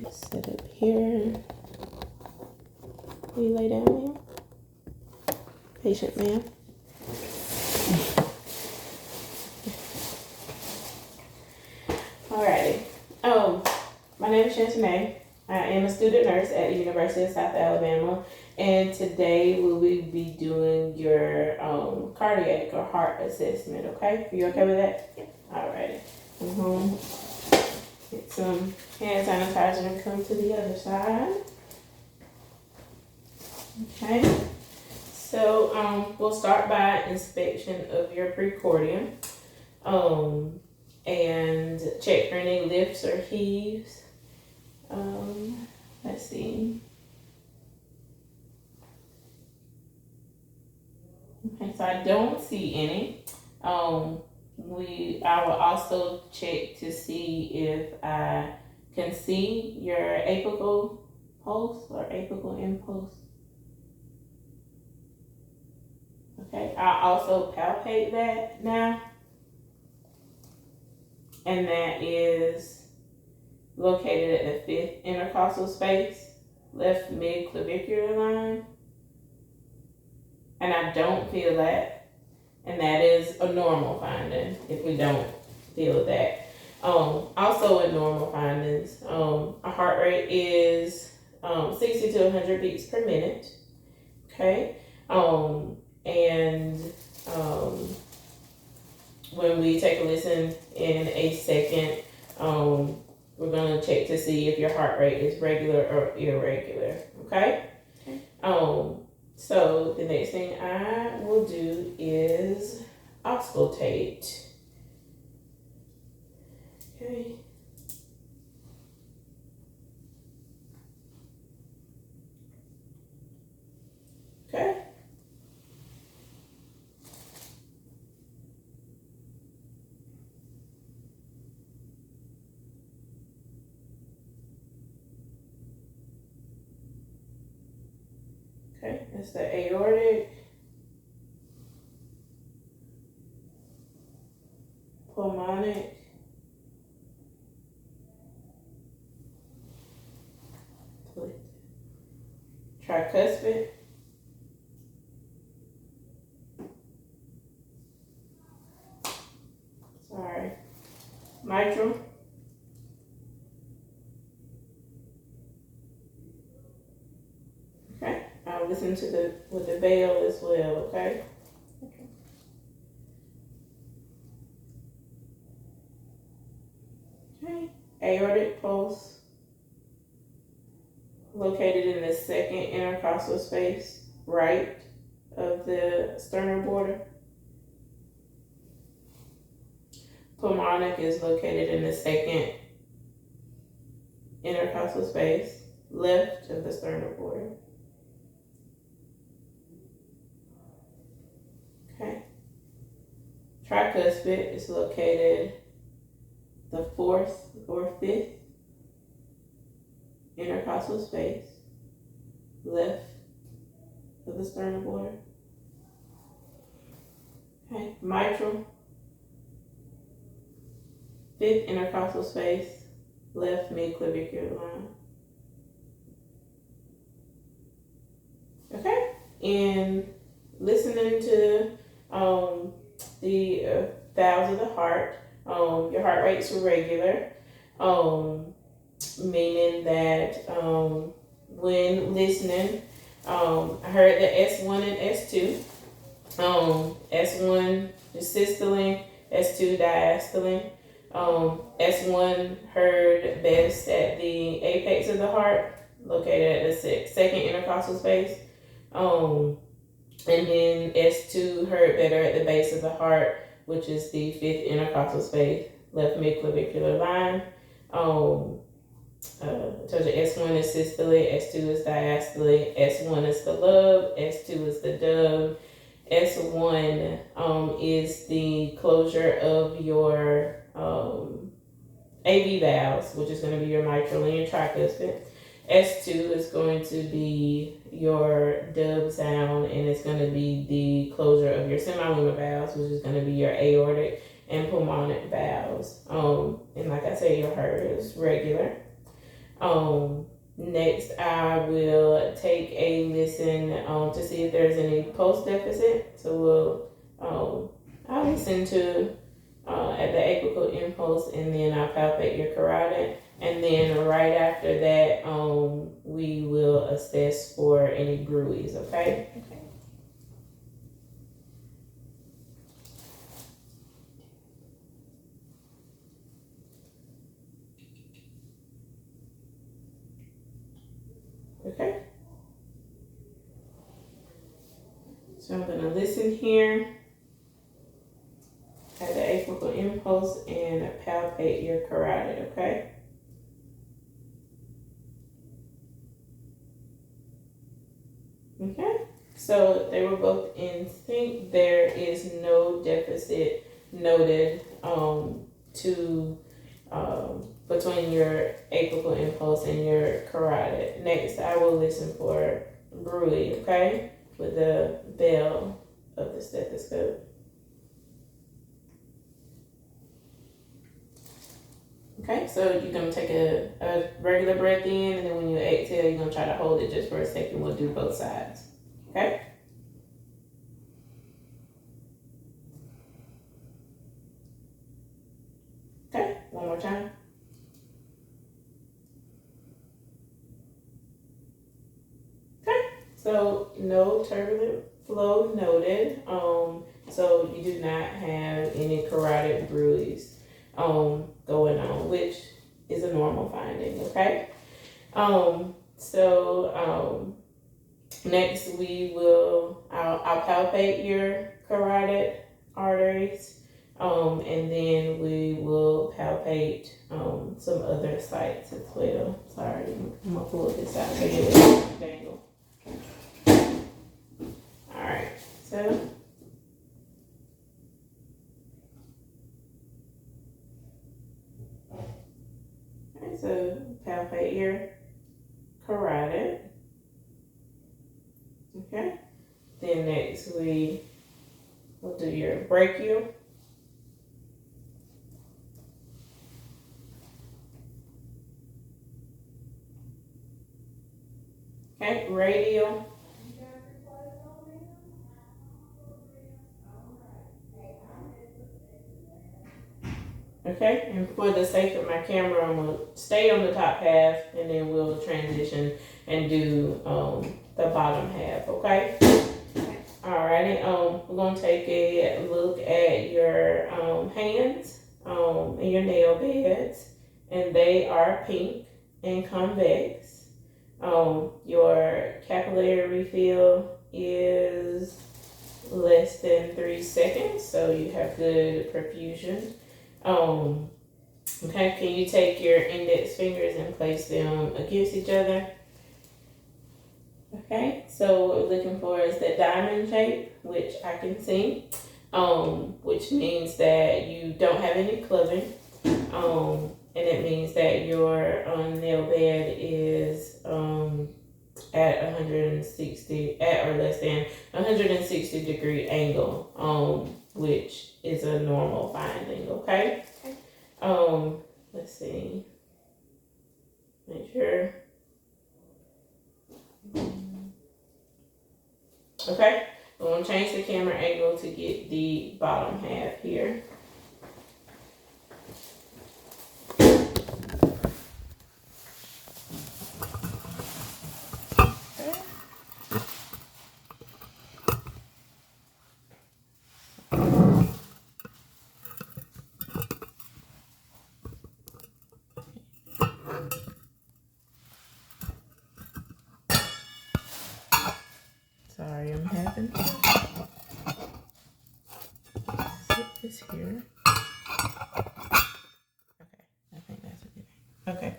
Set up here. Will you lay down, ma'am? Patient, ma'am. Alrighty. My name is Shantanae. I am a student nurse at the University of South Alabama, and today we will be doing your cardiac or heart assessment. Okay? Are you okay with that? Yeah. Alrighty. Get some hand sanitizer and come to the other side. Okay. So we'll start by inspection of your precordium. And check for any lifts or heaves. Let's see. Okay, so I don't see any. I will also check to see if I can see your apical pulse or apical impulse. Okay, I also palpate that now. And that is located at the 5th intercostal space, left mid-clavicular line. And I don't feel that. And that is a normal finding if we don't feel that. Also in normal findings, our heart rate is 60 to 100 beats per minute. Okay. When we take a listen in a second, we're going to check to see if your heart rate is regular or irregular. Okay? So the next thing I will do is auscultate. Okay. Okay. Okay, that's the aortic, pulmonic, tricuspid, mitral, okay. I'll listen to with the bell as well, okay? Okay, aortic pulse, located in the 2nd intercostal space, right of the sternal border. Pulmonic is located in the 2nd intercostal space, left of the sternal border. Okay. Tricuspid is located the 4th or 5th intercostal space, left of the sternal border. Okay. Mitral, 5th intercostal space, left mid-clavicular line. Okay. And listening to the valves of the heart, your heart rate's regular, meaning that when listening, I heard the S1 and S2. S1 is systole, S2 diastole. S1 heard best at the apex of the heart, located at the 2nd intercostal space. And then S2 heard better at the base of the heart, which is the 5th intercostal space, left mid-clavicular line. I told you S1 is systole, S2 is diastole, S1 is the lub, S2 is the dub. S1 is the closure of your AV valves, which is going to be your mitral and your tricuspid. S2 is going to be your dub sound, and it's going to be the closure of your semilunar valves, which is going to be your aortic and pulmonic valves. And like I said, your heart is regular. Next, I will take a listen to see if there's any post deficit. So I'll listen to at the apical impulse, and then I'll palpate your carotid. And then right after that, we will assess for any bruits, okay? Okay. So I'm gonna listen here at the apical impulse and palpate your carotid, okay? Okay, so they were both in sync. There is no deficit noted to between your apical impulse and your carotid. Next, I will listen for bruit, okay, with the bell of the stethoscope. Okay, so you're gonna take a regular breath in, and then when you exhale, you're gonna try to hold it just for a second. We'll do both sides. Okay. Okay, one more time. Okay, so no turbulent flow noted. So you do not have any carotid bruise going on, which is a normal finding. Okay. Next I'll palpate your carotid arteries, and then we will palpate some other sites as well. Sorry, I'm gonna pull this out so you get the angle. All right, so. Okay, so palpate your carotid. Okay. Then next we'll do your brachial. Okay, radial. Okay, and for the sake of my camera, I'm gonna stay on the top half, and then we'll transition and do the bottom half. Okay. Alrighty. We're gonna take a look at your hands and your nail beds, and they are pink and convex. Your capillary refill is less than 3 seconds, so you have good perfusion. Okay, can you take your index fingers and place them against each other? Okay, so what we're looking for is the diamond shape, which I can see, which means that you don't have any clubbing, and it means that your nail bed is at 160, at or less than 160-degree angle, which is a normal finding. Okay. Let's see. Make sure. Okay. I'm gonna change the camera angle to get the bottom half here. Sorry, I'm having sit this here. Okay, I think that's a good thing. Okay.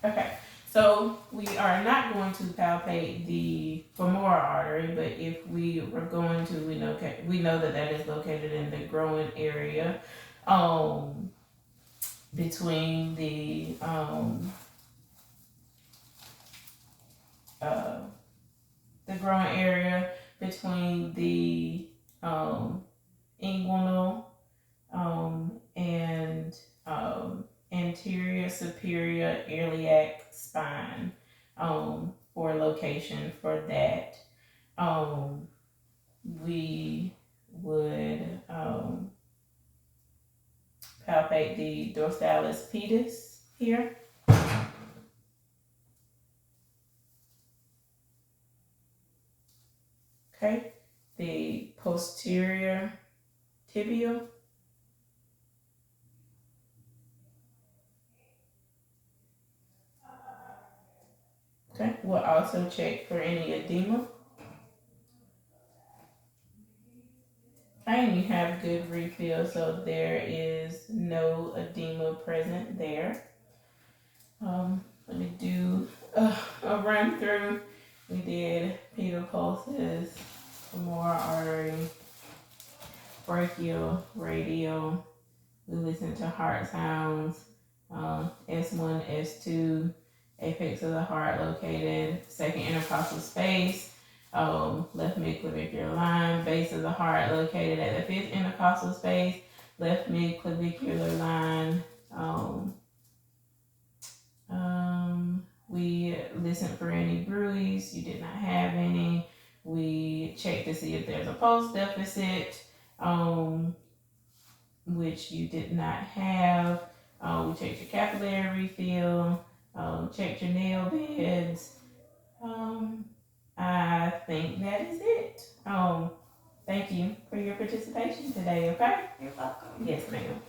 Okay, so we are not going to palpate the femoral artery, but if we were going to, we know that is located in the groin area, between the groin area between the inguinal and anterior superior iliac spine for location for that. We would palpate the dorsalis pedis here. Okay, the posterior tibial. Okay, we'll also check for any edema. Okay, and you have good refill, so there is no edema present there. Let me do a run through. We did pedal pulses, femoral artery, brachial, radial. We listened to heart sounds, S1, S2, apex of the heart located, second intercostal space, left midclavicular line, base of the heart located at the fifth intercostal space, left midclavicular line. We listened for any bruise. You did not have any. We checked to see if there's a pulse deficit, which you did not have. We checked your capillary refill, checked your nail beds. I think that is it. Thank you for your participation today, okay? You're welcome. Yes, ma'am.